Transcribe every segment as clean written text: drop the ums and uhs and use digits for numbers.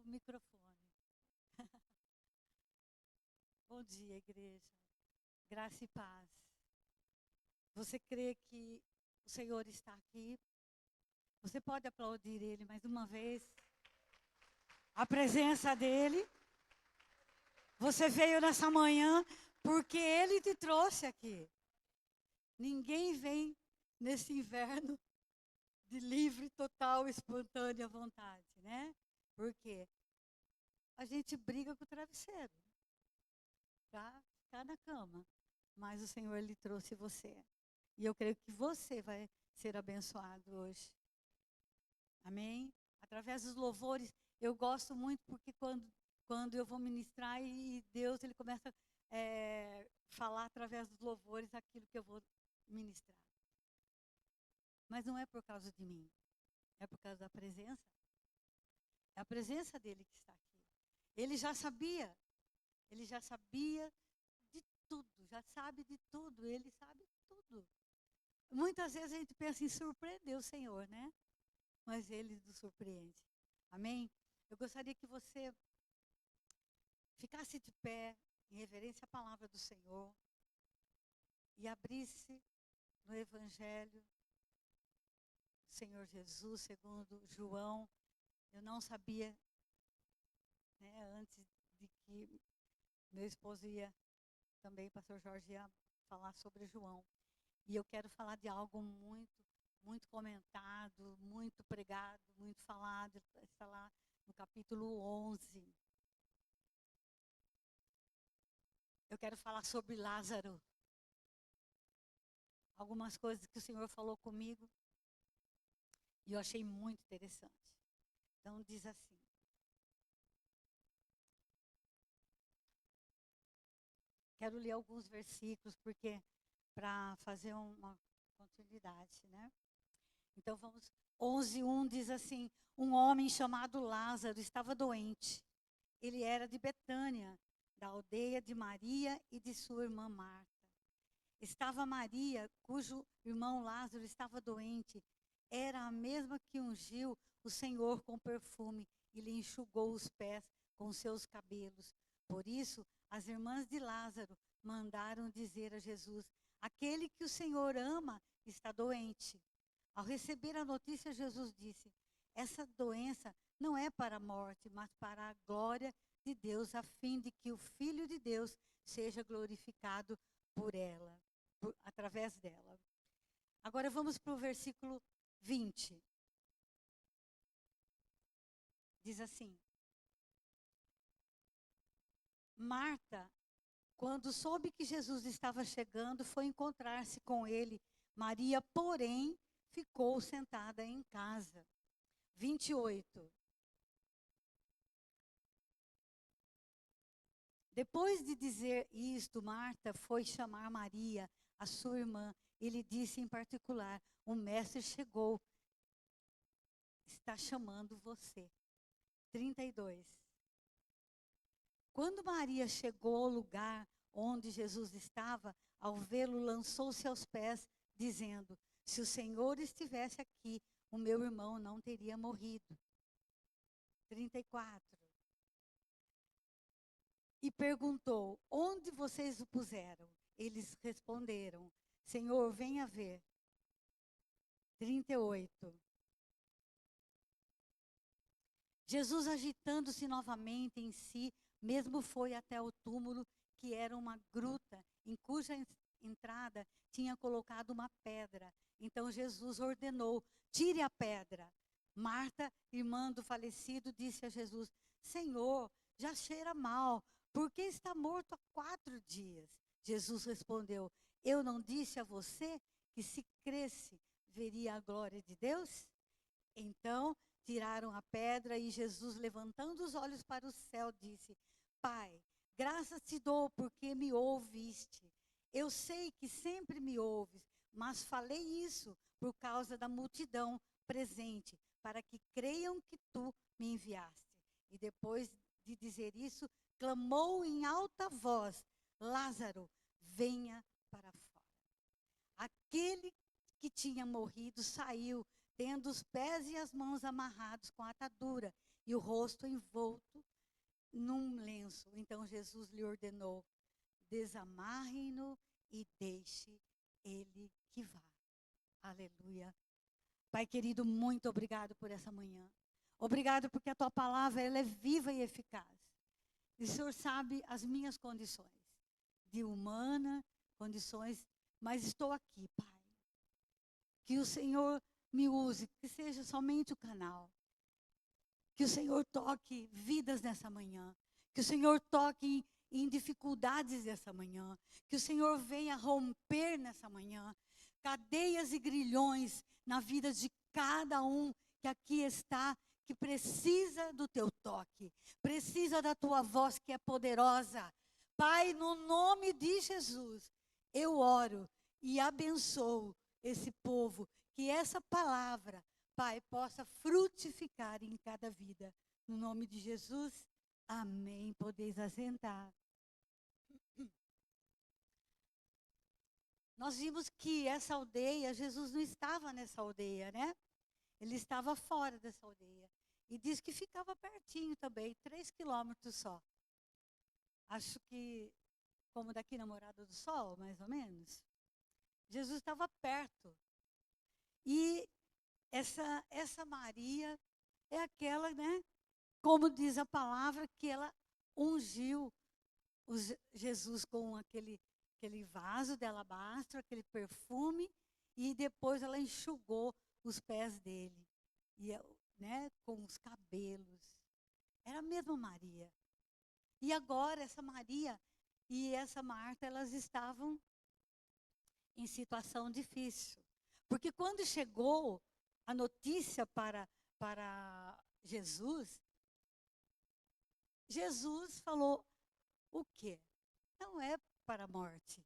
microfone. Bom dia, igreja. Graça e paz. Você crê que o Senhor está aqui? Você pode aplaudir Ele mais uma vez? A presença dEle. Você veio nessa manhã porque Ele te trouxe aqui. Ninguém vem nesse inverno de livre, total, espontânea vontade, né? Porque a gente briga com o travesseiro para ficar na cama. Mas o Senhor lhe trouxe você. E eu creio que você vai ser abençoado hoje. Amém? Através dos louvores, eu gosto muito porque quando eu vou ministrar e Deus ele começa a falar através dos louvores aquilo que eu vou ministrar. Mas não é por causa de mim, é por causa da presença. É a presença dele que está aqui. Ele já sabia de tudo, já sabe de tudo, ele sabe tudo. Muitas vezes a gente pensa em surpreender o Senhor, né? Mas ele nos surpreende. Amém? Eu gostaria que você ficasse de pé em reverência à palavra do Senhor e abrisse no Evangelho do Senhor Jesus, segundo João. Eu não sabia, né, antes de que meu esposo ia também, pastor Jorge, ia falar sobre João. E eu quero falar de algo muito comentado, muito pregado, muito falado. Está lá no capítulo 11. Eu quero falar sobre Lázaro. Algumas coisas que o Senhor falou comigo e eu achei muito interessante. Então diz assim. Quero ler alguns versículos porque para fazer uma continuidade, né? Então vamos. 11:1 diz assim: um homem chamado Lázaro estava doente. Ele era de Betânia, da aldeia de Maria e de sua irmã Marta. Estava Maria, cujo irmão Lázaro estava doente. Era a mesma que ungiu o Senhor com perfume e lhe enxugou os pés com seus cabelos. Por isso, as irmãs de Lázaro mandaram dizer a Jesus: aquele que o Senhor ama está doente. Ao receber a notícia, Jesus disse: essa doença não é para a morte, mas para a glória de Deus, a fim de que o Filho de Deus seja glorificado por ela, através dela. Agora vamos para o versículo 20. Diz assim: Marta, quando soube que Jesus estava chegando, foi encontrar-se com ele. Maria, porém, ficou sentada em casa. 28. Depois de dizer isto, Marta foi chamar Maria, a sua irmã, e lhe disse em particular: o mestre chegou, está chamando você. 32. Quando Maria chegou ao lugar onde Jesus estava, ao vê-lo, lançou-se aos pés, dizendo: se o Senhor estivesse aqui, o meu irmão não teria morrido. 34. E perguntou: onde vocês o puseram? Eles responderam: Senhor, venha ver. 38. Jesus, agitando-se novamente em si, mesmo foi até o túmulo, que era uma gruta, em cuja entrada tinha colocado uma pedra. Então Jesus ordenou: tire a pedra. Marta, irmã do falecido, disse a Jesus: Senhor, já cheira mal, porque está morto há 4 dias. Jesus respondeu: eu não disse a você que se cresce, veria a glória de Deus? Então tiraram a pedra e Jesus, levantando os olhos para o céu, disse: Pai, graças te dou porque me ouviste. Eu sei que sempre me ouves, mas falei isso por causa da multidão presente, para que creiam que tu me enviaste. E depois de dizer isso, clamou em alta voz: Lázaro, venha para fora. Aquele que tinha morrido saiu, tendo os pés e as mãos amarrados com atadura, e o rosto envolto num lenço. Então Jesus lhe ordenou: desamarre-no e deixe ele que vá. Aleluia. Pai querido, muito obrigado por essa manhã. Obrigado porque a tua palavra ela é viva e eficaz. E o Senhor sabe as minhas condições, de humana, condições, mas estou aqui, Pai. Que o Senhor me use, que seja somente o canal. Que o Senhor toque vidas nessa manhã. Que o Senhor toque em dificuldades nessa manhã. Que o Senhor venha romper nessa manhã cadeias e grilhões na vida de cada um que aqui está, que precisa do teu toque, precisa da tua voz que é poderosa. Pai, no nome de Jesus, eu oro e abençoo esse povo, que essa palavra, Pai, possa frutificar em cada vida. No nome de Jesus, amém. Podeis assentar. Nós vimos que essa aldeia, Jesus não estava nessa aldeia, né? Ele estava fora dessa aldeia. E diz que ficava pertinho também, 3 quilômetros só. Acho que, como daqui na Morada do Sol, mais ou menos. Jesus estava perto. E essa Maria é aquela, né? Como diz a palavra, que ela ungiu Jesus com aquele vaso de alabastro, aquele perfume, e depois ela enxugou os pés dele, e, né, com os cabelos. Era a mesma Maria. E agora essa Maria e essa Marta, elas estavam em situação difícil. Porque quando chegou a notícia para Jesus, Jesus falou: o quê? Não é para a morte.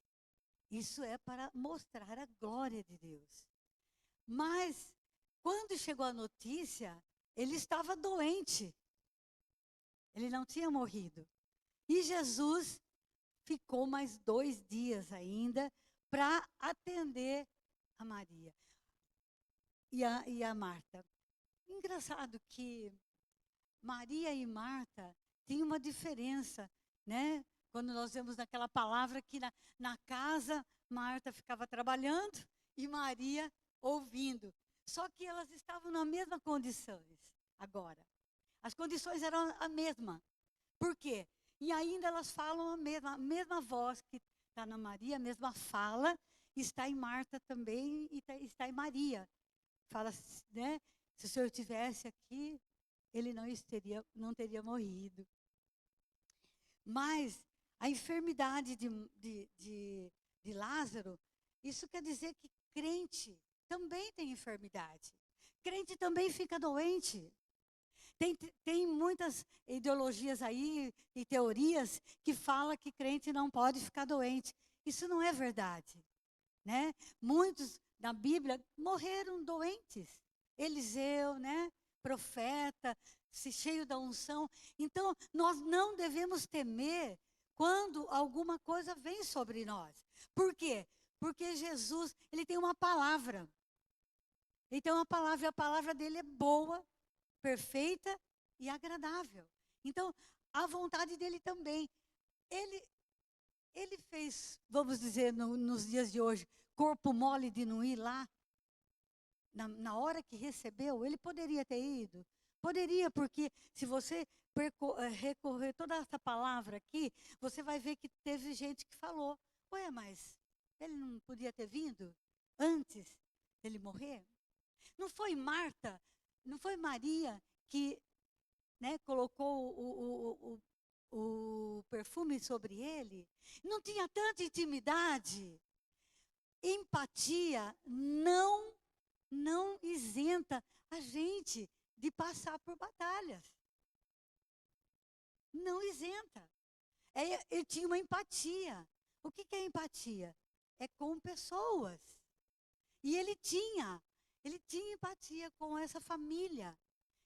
Isso é para mostrar a glória de Deus. Mas, quando chegou a notícia, ele estava doente. Ele não tinha morrido. E Jesus ficou mais 2 dias ainda para atender a Maria e a Marta. Engraçado que Maria e Marta tinham uma diferença, né? Quando nós vemos naquela palavra que na casa, Marta ficava trabalhando e Maria ouvindo. Só que elas estavam na mesma condições agora. As condições eram a mesma. Por quê? E ainda elas falam a mesma voz que está na Maria, a mesma fala, está em Marta também e está em Maria. Fala, né? Se o Senhor estivesse aqui, ele não teria morrido. Mas a enfermidade de Lázaro, isso quer dizer que crente também tem enfermidade. Crente também fica doente. Tem muitas ideologias aí e teorias que falam que crente não pode ficar doente. Isso não é verdade, né? Muitos na Bíblia morreram doentes. Eliseu, né? Profeta, cheio da unção. Então, nós não devemos temer quando alguma coisa vem sobre nós. Por quê? Porque Jesus, ele tem uma palavra. Ele tem uma palavra, e a palavra dele é boa, perfeita e agradável. Então, a vontade dele também. Ele fez, vamos dizer, nos dias de hoje, corpo mole de não ir lá. Na hora que recebeu, ele poderia ter ido. Poderia, porque se você recorrer toda essa palavra aqui, você vai ver que teve gente que falou: ué, mas ele não podia ter vindo antes dele morrer? Não foi Marta, não foi Maria que, né, colocou o perfume sobre ele? Não tinha tanta intimidade? Empatia não isenta a gente de passar por batalhas. Não isenta. Ele tinha uma empatia. O que é empatia? É com pessoas. E ele tinha empatia com essa família.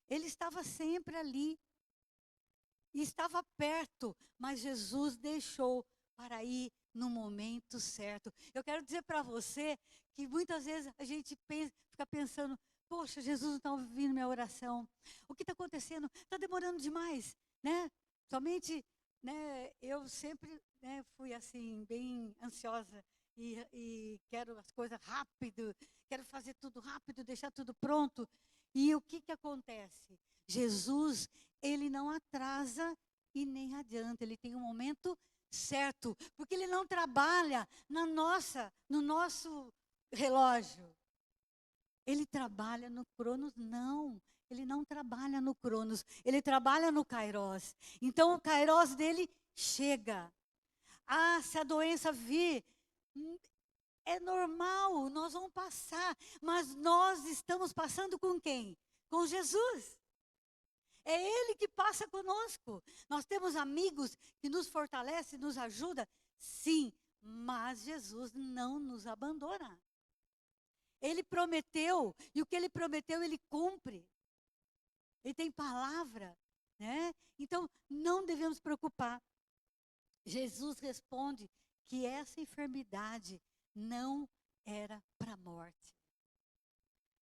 Ele estava sempre ali. E estava perto, mas Jesus deixou para ir no momento certo. Eu quero dizer para você que muitas vezes a gente fica pensando: Poxa, Jesus não está ouvindo minha oração. O que está acontecendo? Está demorando demais, né? Somente, né, eu sempre, né, fui assim, bem ansiosa e quero as coisas rápido, quero fazer tudo rápido, deixar tudo pronto. E o que que acontece? Jesus, ele não atrasa e nem adianta, ele tem um momento certo, porque ele não trabalha no nosso relógio. Ele trabalha no Cronos? Não. Ele não trabalha no Cronos. Ele trabalha no Kairos. Então, o Kairos dele chega. Ah, se a doença vir, é normal, nós vamos passar. Mas nós estamos passando com quem? Com Jesus. É Ele que passa conosco. Nós temos amigos que nos fortalecem, nos ajudam. Sim, mas Jesus não nos abandona. Ele prometeu, e o que ele prometeu, ele cumpre. Ele tem palavra, né? Então, não devemos preocupar. Jesus responde que essa enfermidade não era para a morte.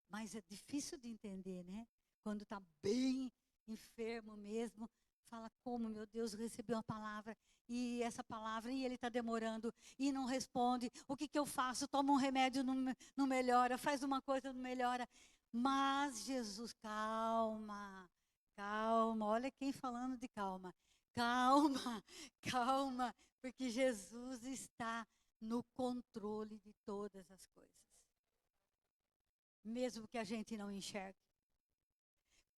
Mas é difícil de entender, né? Quando está bem enfermo mesmo, fala como, meu Deus, recebi uma palavra, e essa palavra, e ele está demorando, e não responde. O que que eu faço? Tomo um remédio, não melhora, faz uma coisa, não melhora. Mas Jesus, calma, calma, olha quem falando de calma. Calma, calma, porque Jesus está no controle de todas as coisas. Mesmo que a gente não enxergue.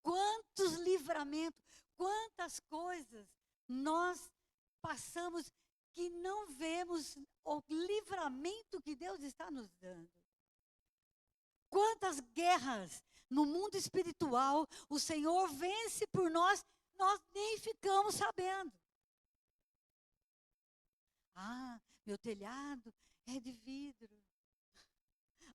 Quantos livramentos, quantas coisas nós passamos que não vemos o livramento que Deus está nos dando. Quantas guerras no mundo espiritual o Senhor vence por nós, nós nem ficamos sabendo. Ah, meu telhado é de vidro.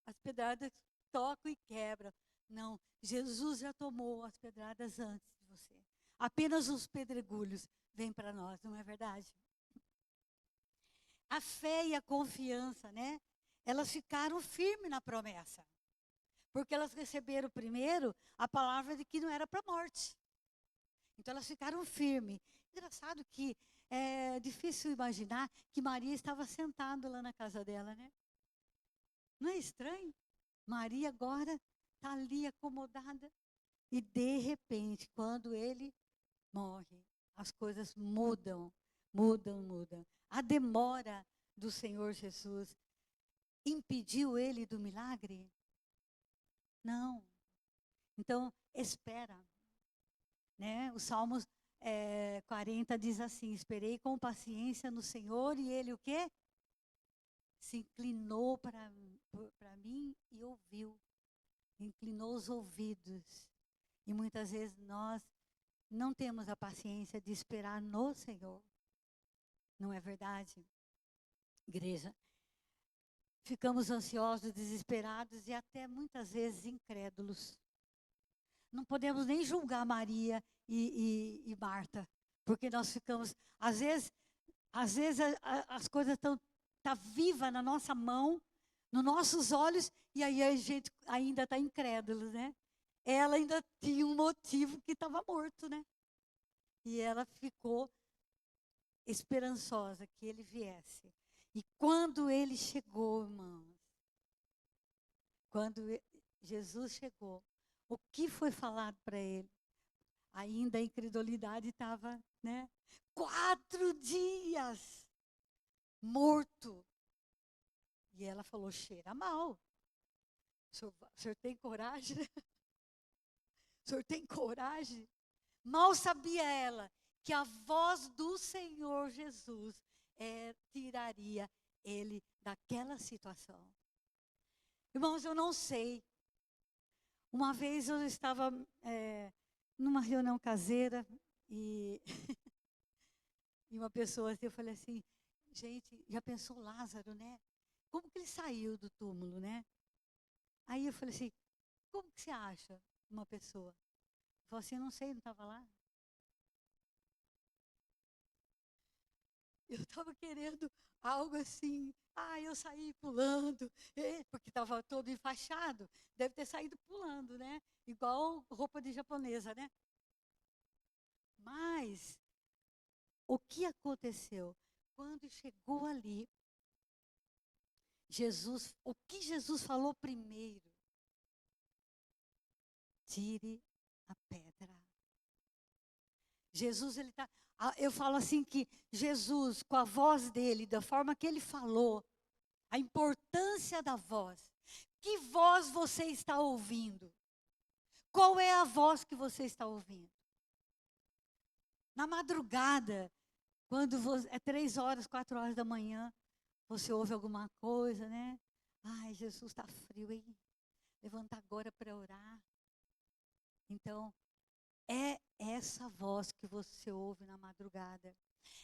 As pedradas tocam e quebram. Não, Jesus já tomou as pedradas antes de você. Apenas os pedregulhos vêm para nós, não é verdade? A fé e a confiança, né? Elas ficaram firmes na promessa. Porque elas receberam primeiro a palavra de que não era para a morte. Então elas ficaram firmes. Engraçado que é difícil imaginar que Maria estava sentada lá na casa dela, né? Não é estranho? Maria agora está ali acomodada. E de repente, quando ele morre, as coisas mudam, mudam, mudam. A demora do Senhor Jesus impediu ele do milagre? Não. Então, espera. Né? O Salmos 40 diz assim: esperei com paciência no Senhor, e ele o quê? Se inclinou para mim e ouviu. Inclinou os ouvidos. E muitas vezes nós não temos a paciência de esperar no Senhor. Não é verdade, igreja? Ficamos ansiosos, desesperados e até muitas vezes incrédulos. Não podemos nem julgar Maria e Marta, porque nós ficamos, às vezes as coisas estão vivas na nossa mão, nos nossos olhos, e aí a gente ainda está incrédulo, né? Ela ainda tinha um motivo que estava morto, né? E ela ficou esperançosa que ele viesse. E quando ele chegou, irmãos, quando Jesus chegou, o que foi falado para ele? Ainda a incredulidade estava, né? 4 dias morto. E ela falou, cheira mal. O senhor tem coragem? O senhor tem coragem? Mal sabia ela que a voz do Senhor Jesus tiraria ele daquela situação. Irmãos, eu não sei. Uma vez eu estava numa reunião caseira e, e uma pessoa assim, eu falei assim, gente, já pensou Lázaro, né? Como que ele saiu do túmulo, né? Aí eu falei assim, como que você acha uma pessoa? Falou assim, eu não sei, não estava lá. eu estava querendo algo assim. Eu saí pulando, porque estava todo enfaixado. Deve ter saído pulando, né? Igual roupa de japonesa, né? Mas o que aconteceu? Quando chegou ali, o que Jesus falou primeiro? Tire a pedra. Jesus, eu falo assim que Jesus, com a voz dele, da forma que ele falou, a importância da voz. Que voz você está ouvindo? Qual é a voz que você está ouvindo? Na madrugada, quando é 3 horas, 4 horas da manhã, você ouve alguma coisa, né? Ai, Jesus, está frio, hein? Levanta agora para orar. Então, é essa voz que você ouve na madrugada.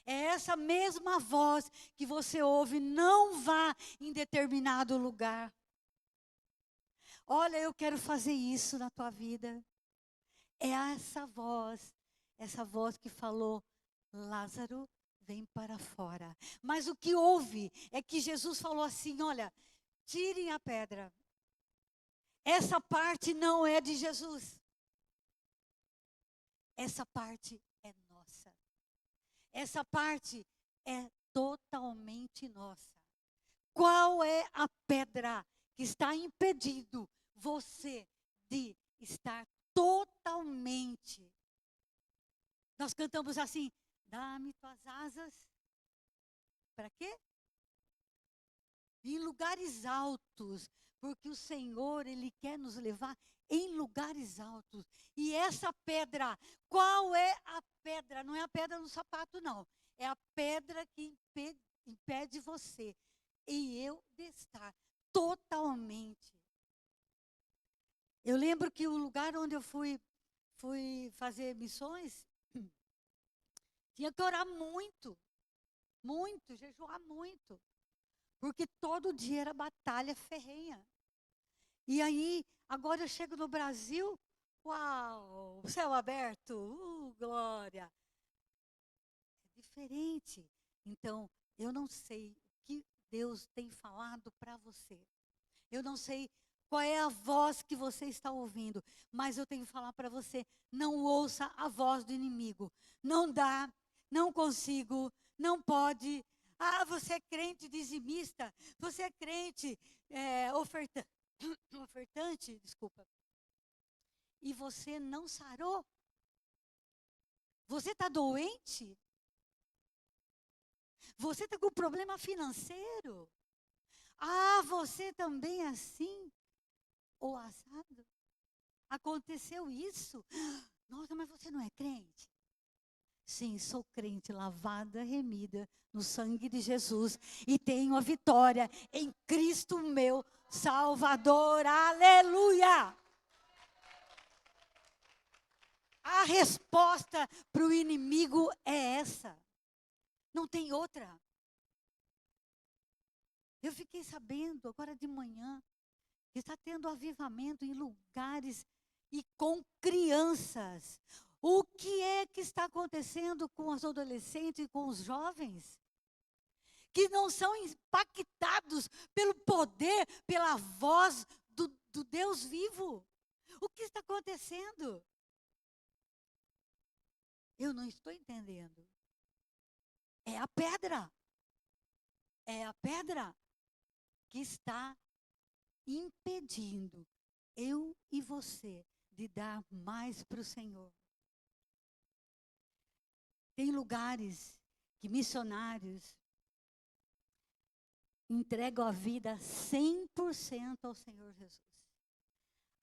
É essa mesma voz que você ouve, não vá em determinado lugar. Olha, eu quero fazer isso na tua vida. É essa voz que falou, Lázaro, vem para fora. Mas o que houve é que Jesus falou assim, olha, tirem a pedra. Essa parte não é de Jesus. Essa parte é nossa. Essa parte é totalmente nossa. Qual é a pedra que está impedindo você de estar totalmente? Nós cantamos assim, dá-me tuas asas. Para quê? Em lugares altos, porque o Senhor, Ele quer nos levar em lugares altos. E essa pedra, qual é a pedra? Não é a pedra no sapato, não. É a pedra que impede você e eu de estar totalmente. Eu lembro que o lugar onde eu fui fazer missões, tinha que orar muito, muito, jejuar muito. Porque todo dia era batalha ferrenha. E aí, agora eu chego no Brasil, uau, céu aberto, glória. É diferente. Então, eu não sei o que Deus tem falado para você. Eu não sei qual é a voz que você está ouvindo, mas eu tenho que falar para você, não ouça a voz do inimigo. Não dá, não consigo, não pode. Você é crente dizimista, você é crente ofertante, desculpa. E você não sarou? Você está doente? Você está com problema financeiro? Você também é assim? Ou assado? Aconteceu isso? Nossa, mas você não é crente? Sim, sou crente, lavada, remida no sangue de Jesus. E tenho a vitória em Cristo meu Salvador. Aleluia! A resposta para o inimigo é essa. Não tem outra. Eu fiquei sabendo agora de manhã que está tendo avivamento em lugares e com crianças. O que é que está acontecendo com os adolescentes e com os jovens? Que não são impactados pelo poder, pela voz do Deus vivo. O que está acontecendo? Eu não estou entendendo. É a pedra. É a pedra que está impedindo eu e você de dar mais para o Senhor. Tem lugares que missionários entregam a vida 100% ao Senhor Jesus.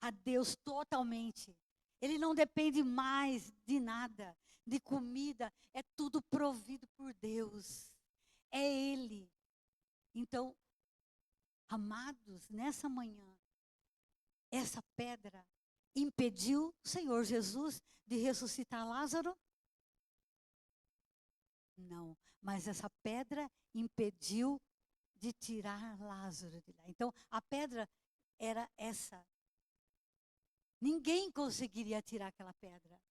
A Deus totalmente. Ele não depende mais de nada, de comida, é tudo provido por Deus. É Ele. Então, amados, nessa manhã, essa pedra impediu o Senhor Jesus de ressuscitar Lázaro? Não, mas essa pedra impediu de tirar Lázaro de lá. Então, a pedra era essa. Ninguém conseguiria tirar aquela pedra.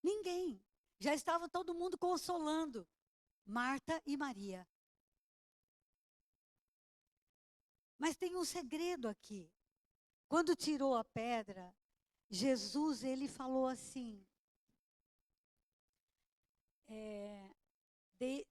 Ninguém. Já estava todo mundo consolando. Marta e Maria. Mas tem um segredo aqui. Quando tirou a pedra, Jesus, ele falou assim,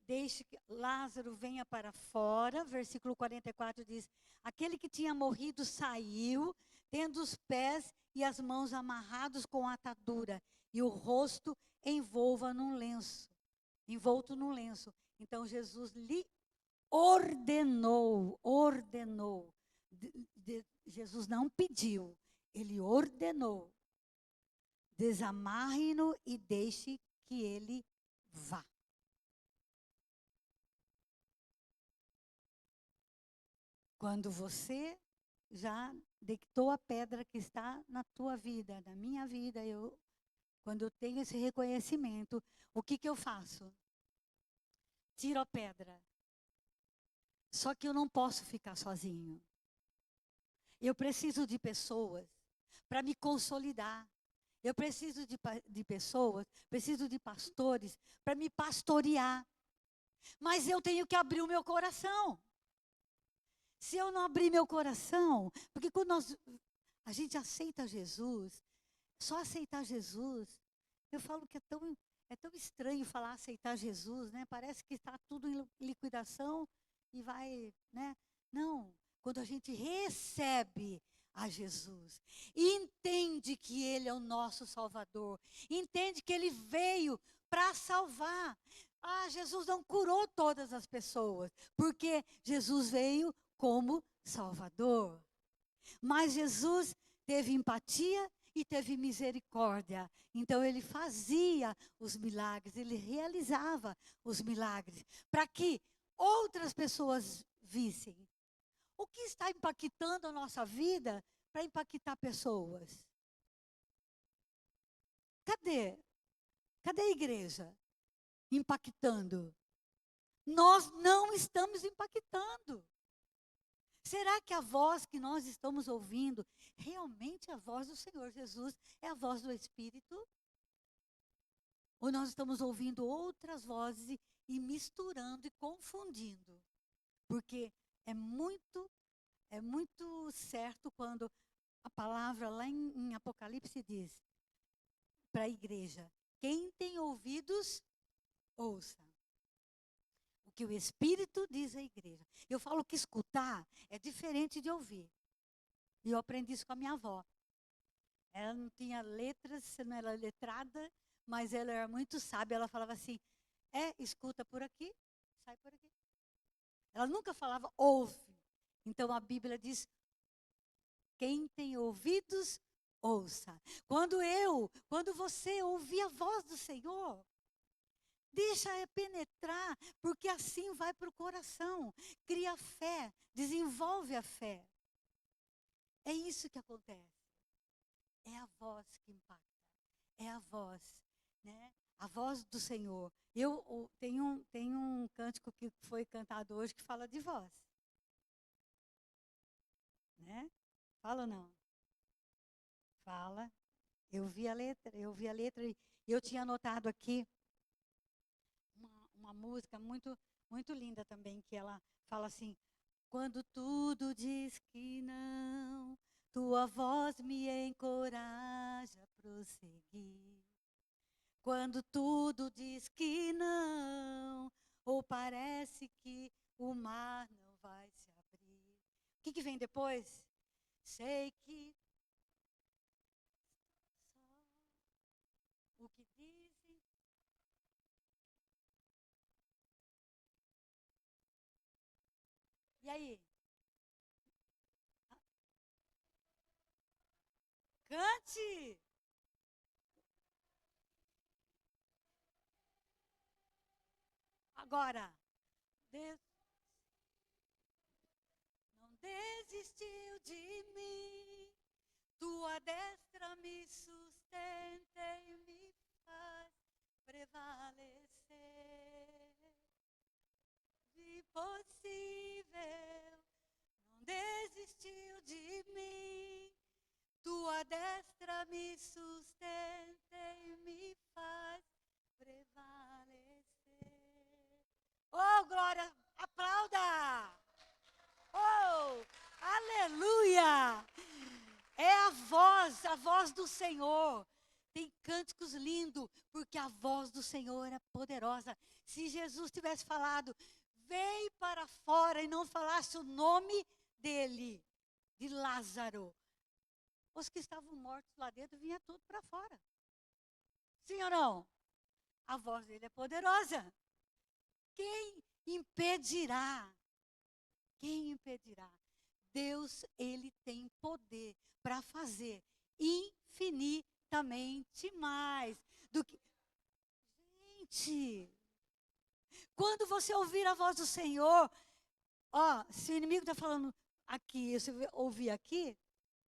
deixe que Lázaro venha para fora, versículo 44 diz, aquele que tinha morrido saiu, tendo os pés e as mãos amarrados com atadura, e o rosto envolto num lenço. Então Jesus lhe ordenou. Jesus não pediu, ele ordenou. Desamarre-no e deixe que ele vá. Quando você já deitou a pedra que está na tua vida, na minha vida, quando eu tenho esse reconhecimento, o que eu faço? Tiro a pedra. Só que eu não posso ficar sozinho. Eu preciso de pessoas para me consolidar. Eu preciso de pessoas, preciso de pastores para me pastorear. Mas eu tenho que abrir o meu coração. Se eu não abrir meu coração, porque quando a gente aceita Jesus, só aceitar Jesus, eu falo que é tão estranho falar aceitar Jesus, né? Parece que está tudo em liquidação e vai, né? Não, quando a gente recebe a Jesus, entende que Ele é o nosso Salvador, entende que Ele veio para salvar. Ah, Jesus não curou todas as pessoas, porque Jesus veio como Salvador. Mas Jesus teve empatia e teve misericórdia. Então ele fazia os milagres, ele realizava os milagres, para que outras pessoas vissem. O que está impactando a nossa vida para impactar pessoas? Cadê? Cadê a igreja impactando? Nós não estamos impactando. Será que a voz que nós estamos ouvindo realmente é a voz do Senhor Jesus? É a voz do Espírito? Ou nós estamos ouvindo outras vozes e misturando e confundindo? Porque é muito certo quando a palavra lá em Apocalipse diz para a igreja: quem tem ouvidos, ouça. O que o Espírito diz à igreja. Eu falo que escutar é diferente de ouvir. E eu aprendi isso com a minha avó. Ela não tinha letras, não era letrada, mas ela era muito sábia. Ela falava assim, escuta por aqui, sai por aqui. Ela nunca falava, ouve. Então a Bíblia diz, quem tem ouvidos, ouça. Quando você ouvir a voz do Senhor, deixa penetrar, porque assim vai para o coração. Cria fé, desenvolve a fé. É isso que acontece. É a voz que impacta. É a voz, né? A voz do Senhor. Tenho um cântico que foi cantado hoje que fala de voz. Né? Fala ou não? Fala. Eu vi a letra e eu tinha anotado aqui uma música muito linda também, que ela fala assim, quando tudo diz que não, tua voz me encoraja a prosseguir. Quando tudo diz que não, ou parece que o mar não vai se abrir. O que vem depois? Sei que só o que dizem. E aí? Cante! Agora, Deus não desistiu de mim, tua destra me sustenta e me faz prevalecer. Impossível, não desistiu de mim, tua destra me sustenta e me faz prevalecer. Oh, glória, aplauda! Oh, aleluia! É a voz do Senhor. Tem cânticos lindos, porque a voz do Senhor é poderosa. Se Jesus tivesse falado, vem para fora e não falasse o nome dele, de Lázaro, os que estavam mortos lá dentro vinha tudo para fora. Sim ou não? A voz dele é poderosa. Quem impedirá? Quem impedirá? Deus, ele tem poder para fazer infinitamente mais do que... Gente, quando você ouvir a voz do Senhor, ó, se o inimigo está falando aqui, se você ouvir aqui,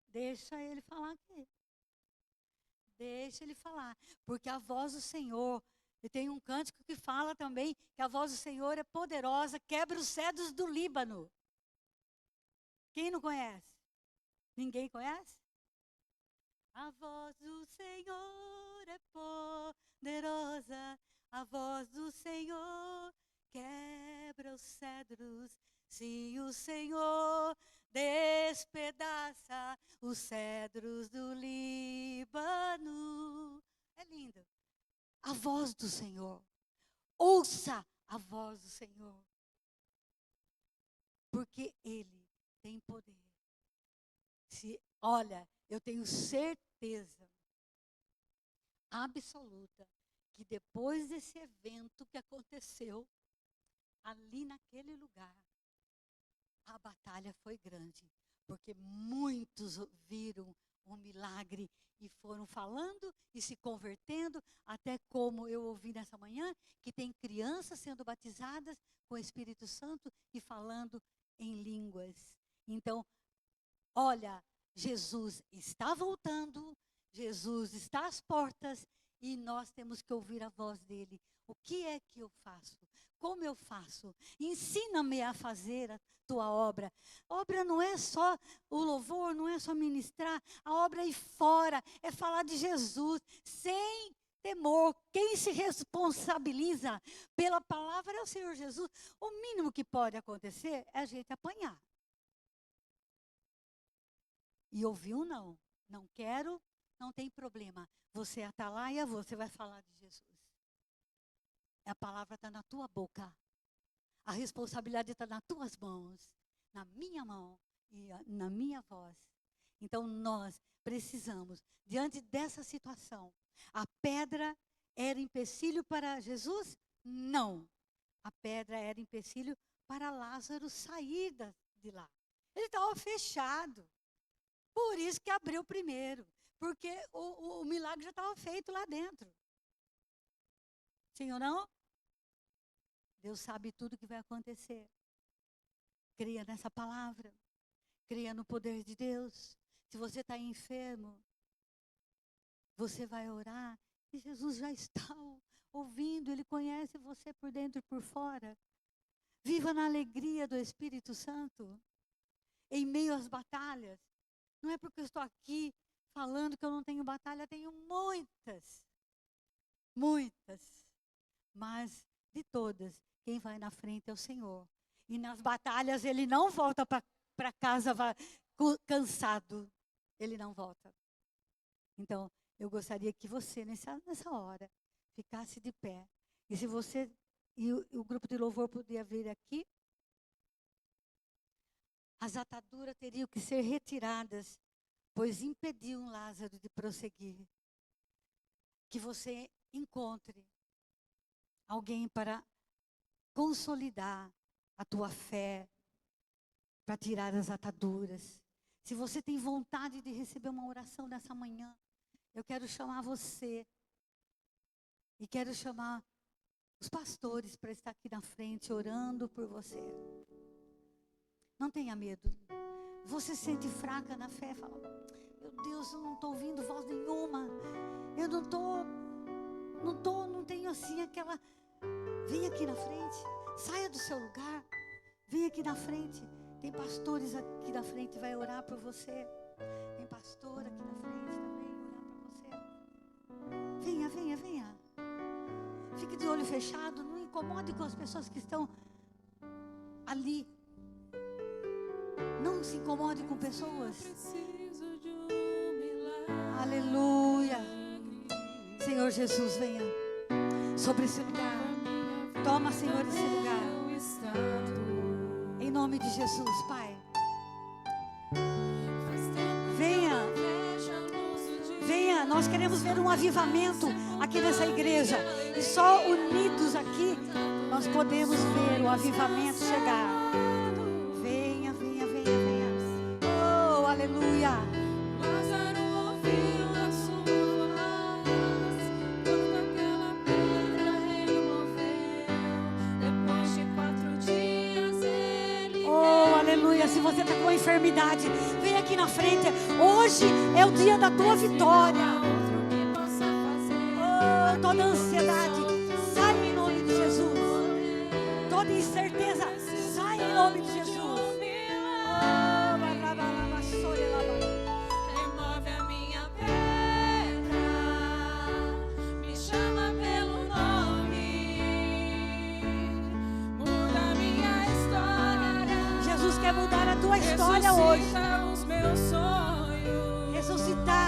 deixa ele falar aqui. Deixa ele falar, porque a voz do Senhor, e tem um cântico que fala também que a voz do Senhor é poderosa, quebra os cedros do Líbano. Quem não conhece? Ninguém conhece? A voz do Senhor é poderosa, a voz do Senhor quebra os cedros. Se o Senhor despedaça os cedros do Líbano. É lindo. A voz do Senhor. Ouça a voz do Senhor. Porque Ele tem poder. Olha, eu tenho certeza absoluta que depois desse evento que aconteceu ali naquele lugar, a batalha foi grande, porque muitos viram um milagre e foram falando e se convertendo, até como eu ouvi nessa manhã, que tem crianças sendo batizadas com o Espírito Santo e falando em línguas. Então, olha, Jesus está voltando, Jesus está às portas e nós temos que ouvir a voz dele. O que é que eu faço? Como eu faço? Ensina-me a fazer a tua obra. Obra não é só o louvor, não é só ministrar. A obra aí fora é falar de Jesus, sem temor. Quem se responsabiliza pela palavra é o Senhor Jesus. O mínimo que pode acontecer é a gente apanhar. E ouvir um não. Não quero, não tem problema. Você é atalaia, você vai falar de Jesus. A palavra está na tua boca. A responsabilidade está nas tuas mãos, na minha mão e na minha voz. Então nós precisamos, diante dessa situação, a pedra era empecilho para Jesus? Não. A pedra era empecilho para Lázaro sair de lá. Ele estava fechado. Por isso que abriu primeiro. Porque o milagre já estava feito lá dentro. Sim ou não? Deus sabe tudo o que vai acontecer. Creia nessa palavra. Creia no poder de Deus. Se você está enfermo, você vai orar. E Jesus já está ouvindo. Ele conhece você por dentro e por fora. Viva na alegria do Espírito Santo. Em meio às batalhas. Não é porque eu estou aqui falando que eu não tenho batalha. Tenho muitas. Muitas. Mas de todas, quem vai na frente é o Senhor. E nas batalhas ele não volta para casa cansado. Ele não volta. Então, eu gostaria que você, nessa hora, ficasse de pé. E se você, e o grupo de louvor podia vir aqui, as ataduras teriam que ser retiradas, pois impediam Lázaro de prosseguir. Que você encontre alguém para consolidar a tua fé, para tirar as ataduras. Se você tem vontade de receber uma oração nessa manhã, eu quero chamar você. E quero chamar os pastores para estar aqui na frente, orando por você. Não tenha medo. Você se sente fraca na fé, fala, meu Deus, eu não estou ouvindo voz nenhuma. Eu não tenho assim aquela... Vem aqui na frente, saia do seu lugar, vem aqui na frente. Tem pastores aqui na frente, vai orar por você. Tem pastor aqui na frente também, orar por você. Venha. Fique de olho fechado, não incomode com as pessoas que estão ali. Não se incomode com pessoas. Aleluia. Senhor Jesus, venha sobre esse lugar. Toma, Senhor, esse lugar. Em nome de Jesus, Pai. Venha. Venha. Nós queremos ver um avivamento aqui nessa igreja. E só unidos aqui nós podemos ver o avivamento chegar. Venha, venha, venha, venha. Oh, aleluia. Aleluia, se você está com enfermidade, vem aqui na frente. Hoje é o dia da tua vitória. Oh, toda ansiedade, sai em nome de Jesus. Toda incerteza, sai em nome de Jesus. Remove a minha pedra, me chama pelo nome, muda minha história. Jesus quer mudar a tua história hoje. Ressuscita os meus sonhos. Ressuscitar.